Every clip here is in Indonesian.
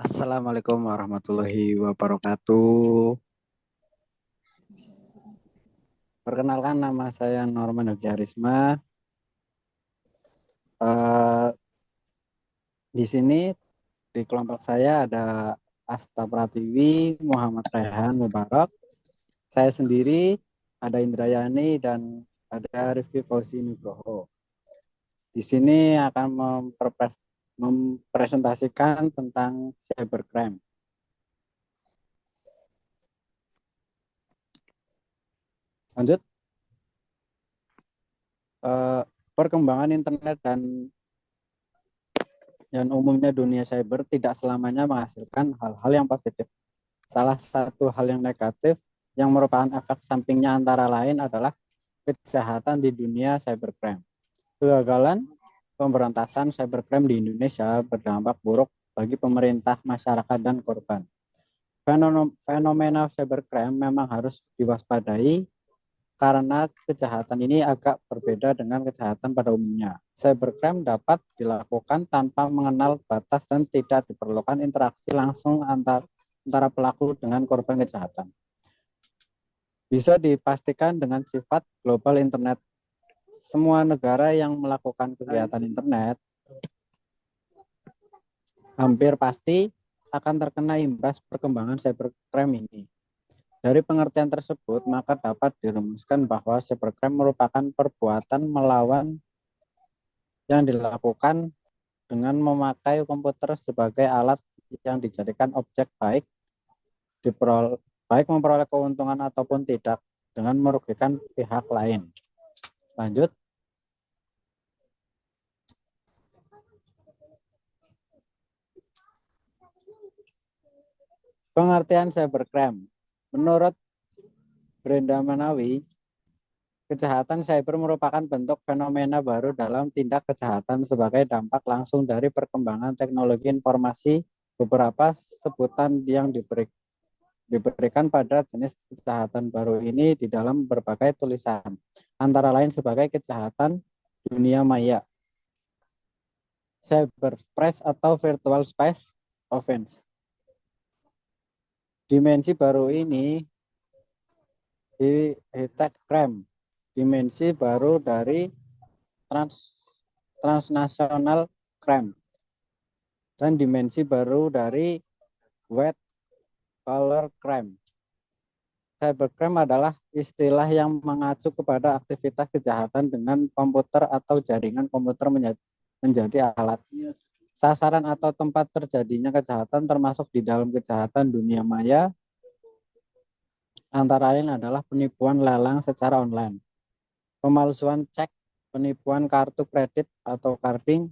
Assalamualaikum warahmatullahi wabarakatuh. Perkenalkan nama saya Norman Hugyarisma. Eh, di sini di kelompok saya ada Asta Pratiwi, Muhammad Rehan Mubarak, saya sendiri, ada Indrayani dan ada Rifki Fauzi Nugroho. Di sini akan mempresentasikan tentang cybercrime. Lanjut. Eh, Perkembangan internet dan umumnya dunia cyber tidak selamanya menghasilkan hal-hal yang positif. Salah satu hal yang negatif yang merupakan efek sampingnya antara lain adalah kejahatan di dunia cybercrime. Kegagalan pemberantasan cybercrime di Indonesia berdampak buruk bagi pemerintah, masyarakat, dan korban. Fenomena cybercrime memang harus diwaspadai karena kejahatan ini agak berbeda dengan kejahatan pada umumnya. Cybercrime dapat dilakukan tanpa mengenal batas dan tidak diperlukan interaksi langsung antara pelaku dengan korban kejahatan. Bisa dipastikan dengan sifat global internet. Semua negara yang melakukan kegiatan internet hampir pasti akan terkena imbas perkembangan cybercrime ini. Dari pengertian tersebut, maka dapat dirumuskan bahwa cybercrime merupakan perbuatan melawan yang dilakukan dengan memakai komputer sebagai alat yang dijadikan objek baik memperoleh keuntungan ataupun tidak dengan merugikan pihak lain. Lanjut. Pengertian cybercrime. Menurut Brenda Manawi, kejahatan cyber merupakan bentuk fenomena baru dalam tindak kejahatan sebagai dampak langsung dari perkembangan teknologi informasi. Beberapa sebutan yang diberikan pada jenis kejahatan baru ini di dalam berbagai tulisan, antara lain sebagai kejahatan dunia maya, cyberspace atau virtual space offense. Dimensi baru ini di high-tech crime, dimensi baru dari transnational crime, dan dimensi baru dari white collar crime. Cybercrime adalah istilah yang mengacu kepada aktivitas kejahatan dengan komputer atau jaringan komputer menjadi alat. Sasaran atau tempat terjadinya kejahatan termasuk di dalam kejahatan dunia maya, antara lain adalah penipuan lelang secara online, pemalsuan cek, penipuan kartu kredit atau carding,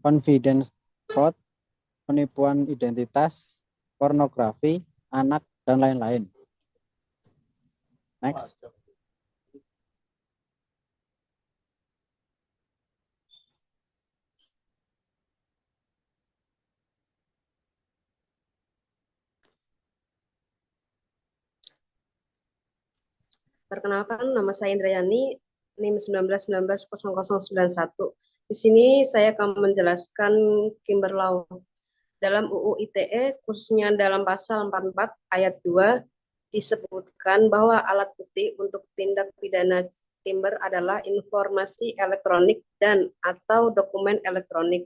confidence fraud, penipuan identitas, pornografi, anak, dan lain-lain. Next. Perkenalkan, nama saya Indrayani, NIM 19190091. Di sini saya akan menjelaskan Kimber Law. Dalam UU ITE, khususnya dalam pasal 44 ayat 2, disebutkan bahwa alat bukti untuk tindak pidana Kimber adalah informasi elektronik dan atau dokumen elektronik.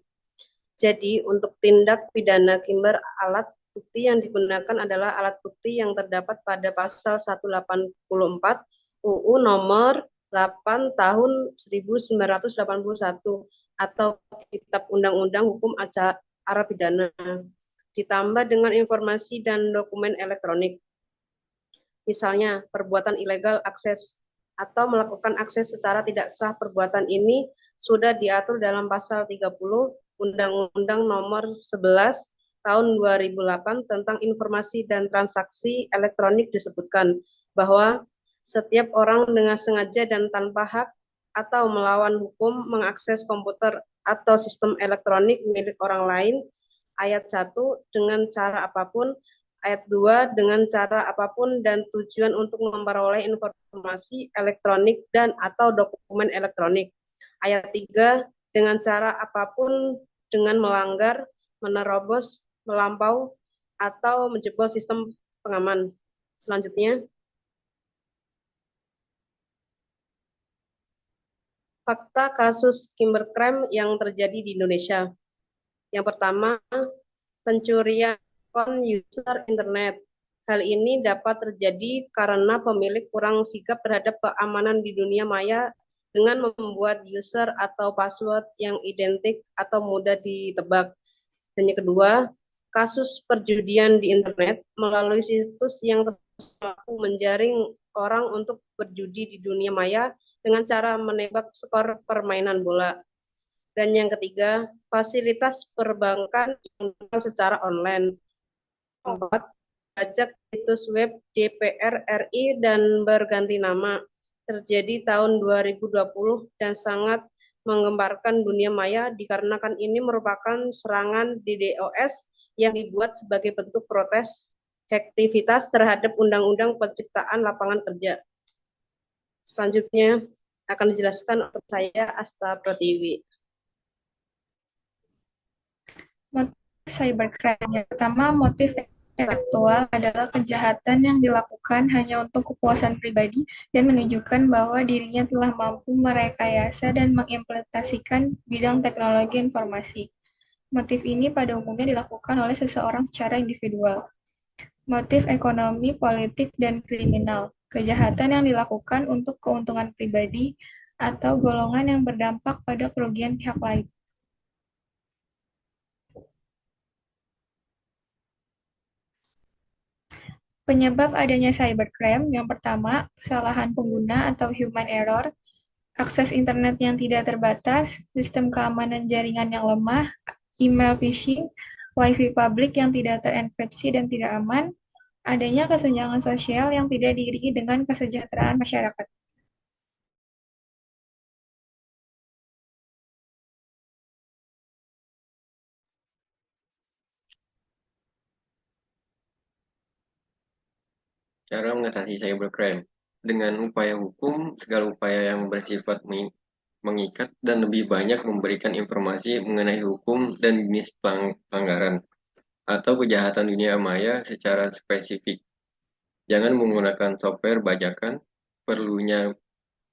Jadi, untuk tindak pidana Kimber, alat bukti yang digunakan adalah alat bukti yang terdapat pada pasal 184 UU nomor 8 tahun 1981 atau Kitab Undang-Undang Hukum Acara Pidana, ditambah dengan informasi dan dokumen elektronik. Misalnya, perbuatan ilegal akses atau melakukan akses secara tidak sah. Perbuatan ini sudah diatur dalam pasal 30 Undang-Undang nomor 11 tahun 2008 tentang informasi dan transaksi elektronik. Disebutkan bahwa setiap orang dengan sengaja dan tanpa hak atau melawan hukum mengakses komputer atau sistem elektronik milik orang lain, ayat 1, dengan cara apapun, ayat 2, dengan cara apapun dan tujuan untuk memperoleh informasi elektronik dan atau dokumen elektronik, ayat 3, dengan cara apapun dengan melanggar, menerobos, melampau, atau menjebol sistem pengaman. Selanjutnya, fakta kasus cybercrime yang terjadi di Indonesia. Yang pertama, pencurian akun user internet. Hal ini dapat terjadi karena pemilik kurang sigap terhadap keamanan di dunia maya dengan membuat user atau password yang identik atau mudah ditebak. Dan yang kedua, kasus perjudian di internet melalui situs yang mampu menjaring orang untuk berjudi di dunia maya dengan cara menebak skor permainan bola. Dan yang ketiga, fasilitas perbankan yang secara online. Keempat, pajak situs web DPR RI dan berganti nama. Terjadi tahun 2020 dan sangat menggemparkan dunia maya dikarenakan ini merupakan serangan DDoS yang dibuat sebagai bentuk protes aktivitas terhadap Undang-Undang Penciptaan Lapangan Kerja. Selanjutnya akan dijelaskan oleh saya Asta Pratiwi. Motif cybercrime. Yang pertama, motif intelektual adalah kejahatan yang dilakukan hanya untuk kepuasan pribadi dan menunjukkan bahwa dirinya telah mampu merekayasa dan mengimplementasikan bidang teknologi informasi. Motif ini pada umumnya dilakukan oleh seseorang secara individual. Motif ekonomi, politik, dan kriminal. Kejahatan yang dilakukan untuk keuntungan pribadi atau golongan yang berdampak pada kerugian pihak lain. Penyebab adanya cybercrime, yang pertama, kesalahan pengguna atau human error, akses internet yang tidak terbatas, sistem keamanan jaringan yang lemah, email phishing, wifi publik yang tidak terenkripsi dan tidak aman, adanya kesenjangan sosial yang tidak diiringi dengan kesejahteraan masyarakat. Cara mengatasi cybercrime dengan upaya hukum, segala upaya yang bersifat mengikat dan lebih banyak memberikan informasi mengenai hukum dan jenis pelanggaran atau kejahatan dunia maya secara spesifik. Jangan menggunakan software bajakan, perlunya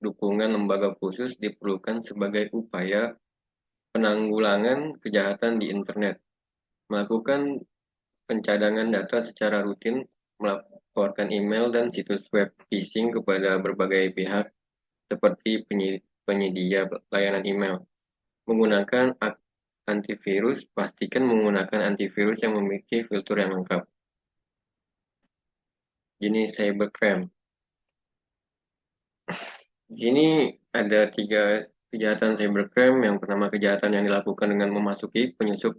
dukungan lembaga khusus diperlukan sebagai upaya penanggulangan kejahatan di internet. Melakukan pencadangan data secara rutin, melaporkan email dan situs web phishing kepada berbagai pihak seperti penyedia layanan email. Menggunakan antivirus, pastikan menggunakan antivirus yang memiliki fitur yang lengkap. Jenis cybercrime. Di sini ada 3 kejahatan cybercrime. Yang pertama, kejahatan yang dilakukan dengan memasuki penyusup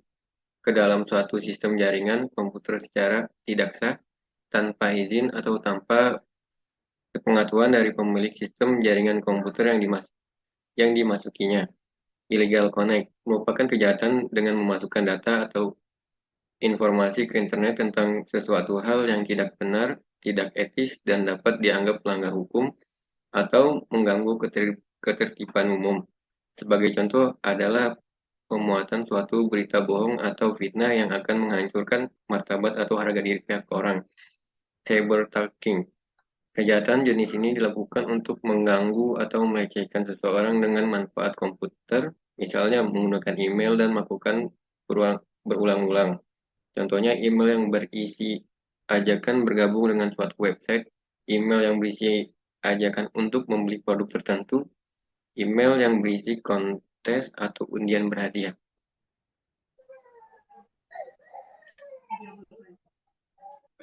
ke dalam suatu sistem jaringan komputer secara tidak sah, tanpa izin atau tanpa sepengetahuan dari pemilik sistem jaringan komputer yang dimasukinya. Illegal connect merupakan kejahatan dengan memasukkan data atau informasi ke internet tentang sesuatu hal yang tidak benar, tidak etis, dan dapat dianggap melanggar hukum atau mengganggu ketertiban umum. Sebagai contoh adalah pemuatan suatu berita bohong atau fitnah yang akan menghancurkan martabat atau harga diri pihak orang. Cybertalking. Kejahatan jenis ini dilakukan untuk mengganggu atau melecehkan seseorang dengan manfaat komputer, misalnya menggunakan email dan melakukan berulang-ulang. Contohnya email yang berisi ajakan bergabung dengan suatu website, email yang berisi ajakan untuk membeli produk tertentu, email yang berisi kontes atau undian berhadiah.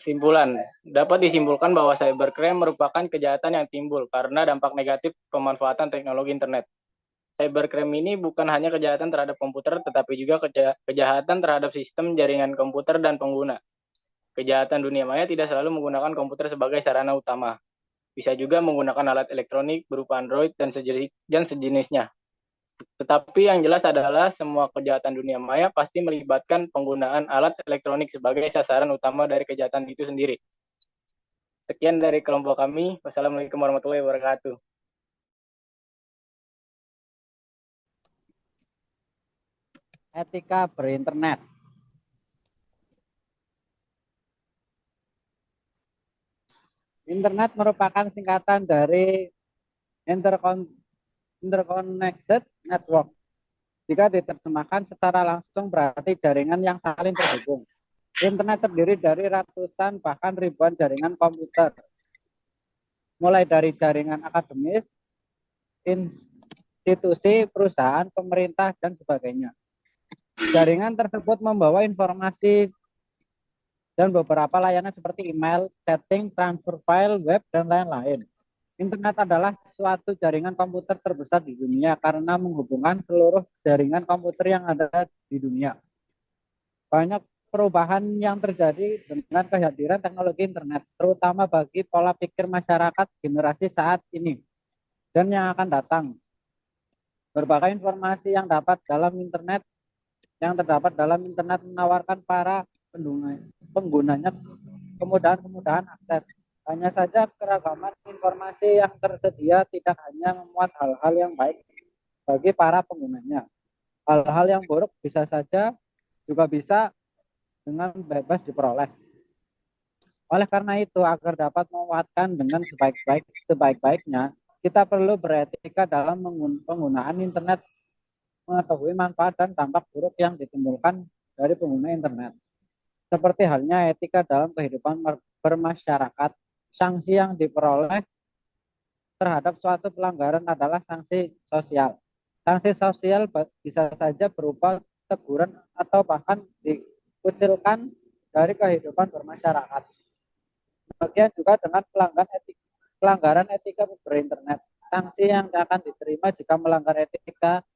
Kesimpulan, dapat disimpulkan bahwa cybercrime merupakan kejahatan yang timbul karena dampak negatif pemanfaatan teknologi internet. Cybercrime ini bukan hanya kejahatan terhadap komputer, tetapi juga kejahatan terhadap sistem jaringan komputer dan pengguna. Kejahatan dunia maya tidak selalu menggunakan komputer sebagai sarana utama. Bisa juga menggunakan alat elektronik berupa Android dan sejenisnya. Tetapi yang jelas adalah semua kejahatan dunia maya pasti melibatkan penggunaan alat elektronik sebagai sasaran utama dari kejahatan itu sendiri. Sekian dari kelompok kami. Wassalamualaikum warahmatullahi wabarakatuh. Etika berinternet. Internet merupakan singkatan dari interconnected network. Jika diterjemahkan secara langsung berarti jaringan yang saling terhubung. Internet terdiri dari ratusan bahkan ribuan jaringan komputer, mulai dari jaringan akademis, institusi, perusahaan, pemerintah, dan sebagainya. Jaringan tersebut membawa informasi dan beberapa layanan seperti email, chatting, transfer file, web, dan lain-lain. Internet adalah suatu jaringan komputer terbesar di dunia karena menghubungkan seluruh jaringan komputer yang ada di dunia. Banyak perubahan yang terjadi dengan kehadiran teknologi internet, terutama bagi pola pikir masyarakat generasi saat ini dan yang akan datang. Berbagai informasi yang terdapat dalam internet menawarkan para penggunanya kemudahan akses. Hanya saja keragaman informasi yang tersedia tidak hanya memuat hal-hal yang baik bagi para penggunanya. Hal-hal yang buruk bisa bisa dengan bebas diperoleh. Oleh karena itu, agar dapat memuatkan dengan sebaik-baiknya, kita perlu beretika dalam penggunaan internet, mengetahui manfaat dan dampak buruk yang ditimbulkan dari pengguna internet. Seperti halnya etika dalam kehidupan bermasyarakat, sanksi yang diperoleh terhadap suatu pelanggaran adalah sanksi sosial. Sanksi sosial bisa saja berupa teguran atau bahkan dikucilkan dari kehidupan bermasyarakat. Demikian juga dengan pelanggaran etika berinternet. Sanksi yang akan diterima jika melanggar etika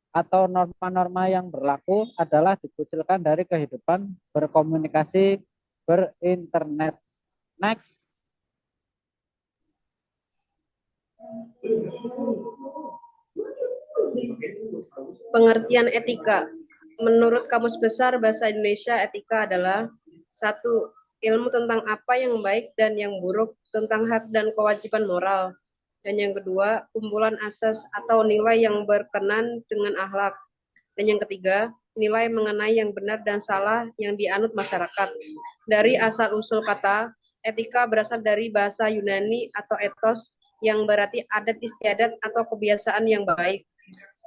atau norma-norma yang berlaku adalah dikucilkan dari kehidupan berkomunikasi berinternet. Next. Pengertian etika. Menurut Kamus Besar Bahasa Indonesia, etika adalah 1. Ilmu tentang apa yang baik dan yang buruk, tentang hak dan kewajiban moral. Dan yang kedua, kumpulan asas atau nilai yang berkenan dengan akhlak. Dan yang ketiga, nilai mengenai yang benar dan salah yang dianut masyarakat. Dari asal-usul kata, etika berasal dari bahasa Yunani atau ethos, yang berarti adat istiadat atau kebiasaan yang baik.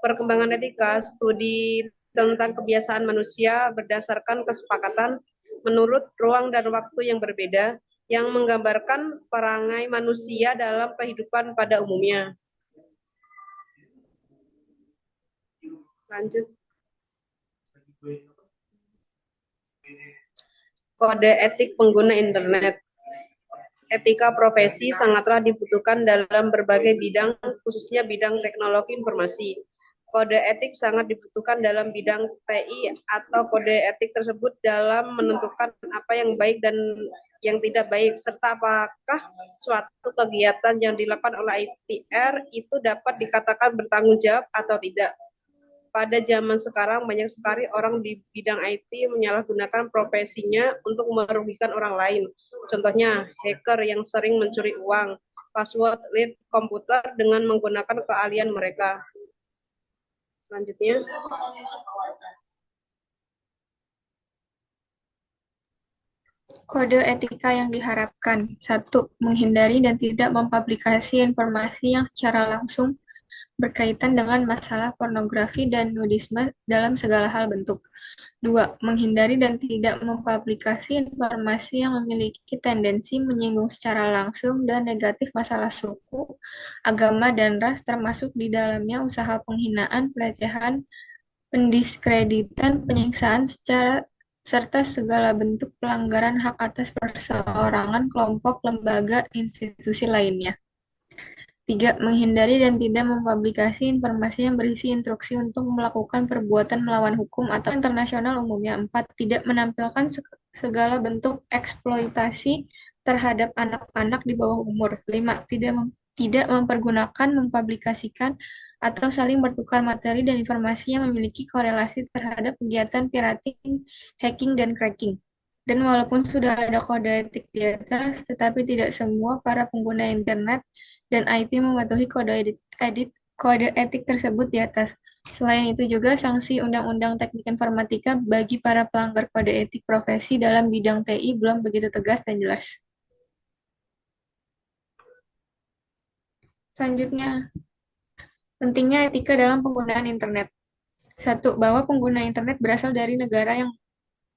Perkembangan etika, studi tentang kebiasaan manusia berdasarkan kesepakatan menurut ruang dan waktu yang berbeda, yang menggambarkan perangai manusia dalam kehidupan pada umumnya. Lanjut. Kode etik pengguna internet. Etika profesi sangatlah dibutuhkan dalam berbagai bidang, khususnya bidang teknologi informasi. Kode etik sangat dibutuhkan dalam bidang TI atau kode etik tersebut dalam menentukan apa yang baik dan yang tidak baik, serta apakah suatu kegiatan yang dilakukan oleh ITR itu dapat dikatakan bertanggung jawab atau tidak. Pada zaman sekarang banyak sekali orang di bidang IT menyalahgunakan profesinya untuk merugikan orang lain. Contohnya, hacker yang sering mencuri uang, password lead komputer dengan menggunakan keahlian mereka. Selanjutnya. Kode etika yang diharapkan. 1. Menghindari dan tidak mempublikasi informasi yang secara langsung berkaitan dengan masalah pornografi dan nudisme dalam segala hal bentuk. 2. Menghindari dan tidak mempublikasi informasi yang memiliki tendensi menyinggung secara langsung dan negatif masalah suku, agama, dan ras, termasuk di dalamnya usaha penghinaan, pelecehan, pendiskreditan, penyiksaan serta segala bentuk pelanggaran hak atas perseorangan, kelompok, lembaga, institusi lainnya. 3. Menghindari dan tidak mempublikasi informasi yang berisi instruksi untuk melakukan perbuatan melawan hukum atau internasional umumnya. 4. Tidak menampilkan segala bentuk eksploitasi terhadap anak-anak di bawah umur. 5. Tidak mempergunakan, mempublikasikan, atau saling bertukar materi dan informasi yang memiliki korelasi terhadap kegiatan pirating, hacking, dan cracking. Dan walaupun sudah ada kode etik di atas, tetapi tidak semua para pengguna internet dan IT mematuhi kode etik tersebut di atas. Selain itu juga sanksi Undang-Undang Teknik Informatika bagi para pelanggar kode etik profesi dalam bidang TI belum begitu tegas dan jelas. Selanjutnya, pentingnya etika dalam penggunaan internet. 1. Bahwa pengguna internet berasal dari negara yang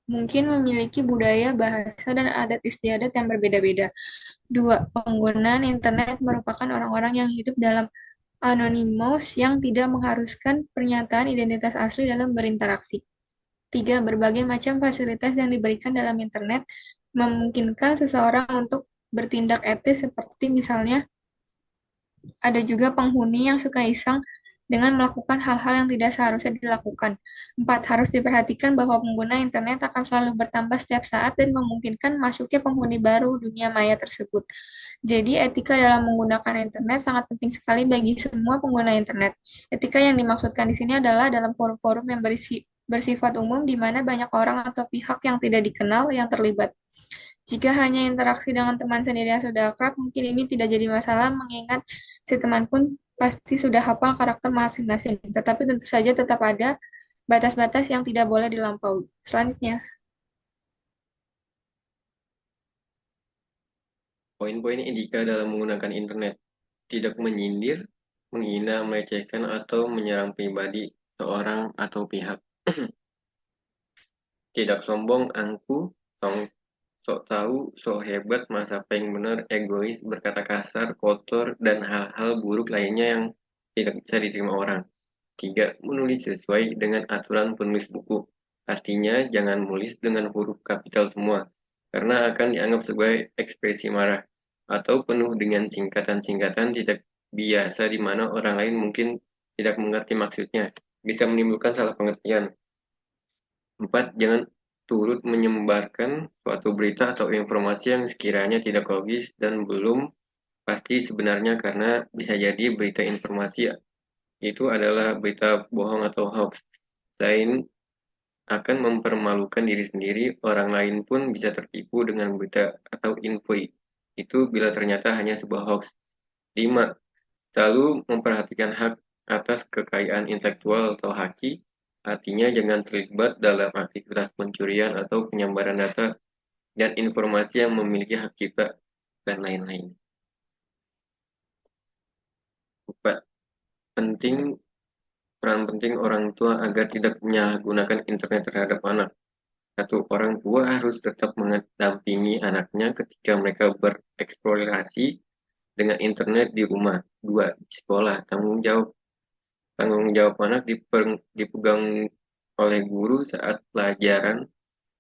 mungkin memiliki budaya, bahasa, dan adat istiadat yang berbeda-beda. 2. Penggunaan internet merupakan orang-orang yang hidup dalam anonymous yang tidak mengharuskan pernyataan identitas asli dalam berinteraksi. 3. Berbagai macam fasilitas yang diberikan dalam internet memungkinkan seseorang untuk bertindak etis seperti misalnya ada juga penghuni yang suka iseng dengan melakukan hal-hal yang tidak seharusnya dilakukan. 4. Harus diperhatikan bahwa pengguna internet akan selalu bertambah setiap saat dan memungkinkan masuknya penghuni baru dunia maya tersebut. Jadi, etika dalam menggunakan internet sangat penting sekali bagi semua pengguna internet. Etika yang dimaksudkan di sini adalah dalam forum-forum yang bersifat umum di mana banyak orang atau pihak yang tidak dikenal yang terlibat. Jika hanya interaksi dengan teman sendiri yang sudah akrab, mungkin ini tidak jadi masalah mengingat si teman pun pasti sudah hafal karakter masing-masing. Tetapi tentu saja tetap ada batas-batas yang tidak boleh dilampaui. Selanjutnya, Poin-poin etika dalam menggunakan internet. Tidak menyindir, menghina, melecehkan, atau menyerang pribadi seorang atau pihak. Tidak sombong, angkuh, sok tahu, sok hebat, merasa paling benar, egois, berkata kasar, kotor, dan hal-hal buruk lainnya yang tidak bisa diterima orang. 3. Menulis sesuai dengan aturan penulis buku. Artinya, jangan menulis dengan huruf kapital semua, karena akan dianggap sebagai ekspresi marah, atau penuh dengan singkatan-singkatan tidak biasa di mana orang lain mungkin tidak mengerti maksudnya, bisa menimbulkan salah pengertian. 4. Jangan turut menyebarkan suatu berita atau informasi yang sekiranya tidak logis dan belum pasti sebenarnya karena bisa jadi berita informasi itu adalah berita bohong atau hoax. Selain akan mempermalukan diri sendiri, orang lain pun bisa tertipu dengan berita atau info itu bila ternyata hanya sebuah hoax. 5. Selalu memperhatikan hak atas kekayaan intelektual atau haki. Artinya jangan terlibat dalam aktivitas pencurian atau penyebaran data dan informasi yang memiliki hak cipta dan lain-lain. 4. Peran penting orang tua agar tidak menyalahgunakan internet terhadap anak. 1. Orang tua harus tetap mendampingi anaknya ketika mereka bereksplorasi dengan internet di rumah. 2. Di sekolah, tanggung jawab anak dipegang oleh guru saat pelajaran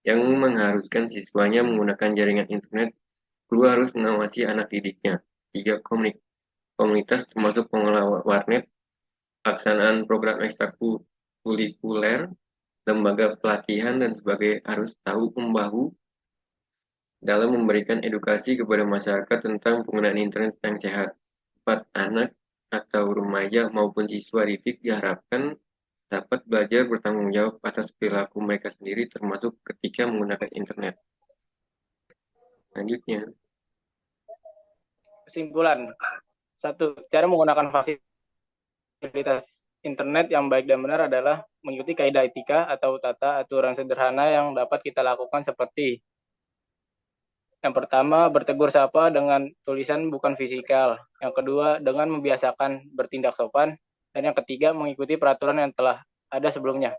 yang mengharuskan siswanya menggunakan jaringan internet. Guru harus mengawasi anak didiknya. 3. Komunitas termasuk pengelola warnet, pelaksanaan program ekstrakurikuler, lembaga pelatihan, dan sebagainya harus tahu membahu dalam memberikan edukasi kepada masyarakat tentang penggunaan internet yang sehat. 4. Anak atau remaja maupun siswa didik diharapkan dapat belajar bertanggung jawab atas perilaku mereka sendiri termasuk ketika menggunakan internet. Selanjutnya, kesimpulan. 1. Cara menggunakan fasilitas internet yang baik dan benar adalah mengikuti kaidah etika atau tata aturan sederhana yang dapat kita lakukan seperti yang pertama, bertegur sapa dengan tulisan bukan fisikal. Yang kedua, dengan membiasakan bertindak sopan. Dan yang ketiga, mengikuti peraturan yang telah ada sebelumnya.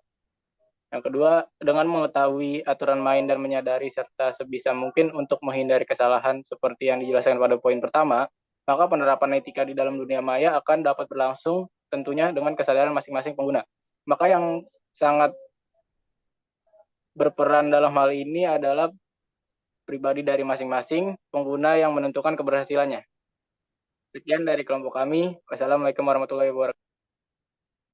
Yang kedua, dengan mengetahui aturan main dan menyadari serta sebisa mungkin untuk menghindari kesalahan seperti yang dijelaskan pada poin pertama, maka penerapan etika di dalam dunia maya akan dapat berlangsung tentunya dengan kesadaran masing-masing pengguna. Maka yang sangat berperan dalam hal ini adalah pribadi dari masing-masing pengguna yang menentukan keberhasilannya. Sekian dari kelompok kami. Wassalamualaikum warahmatullahi wabarakatuh.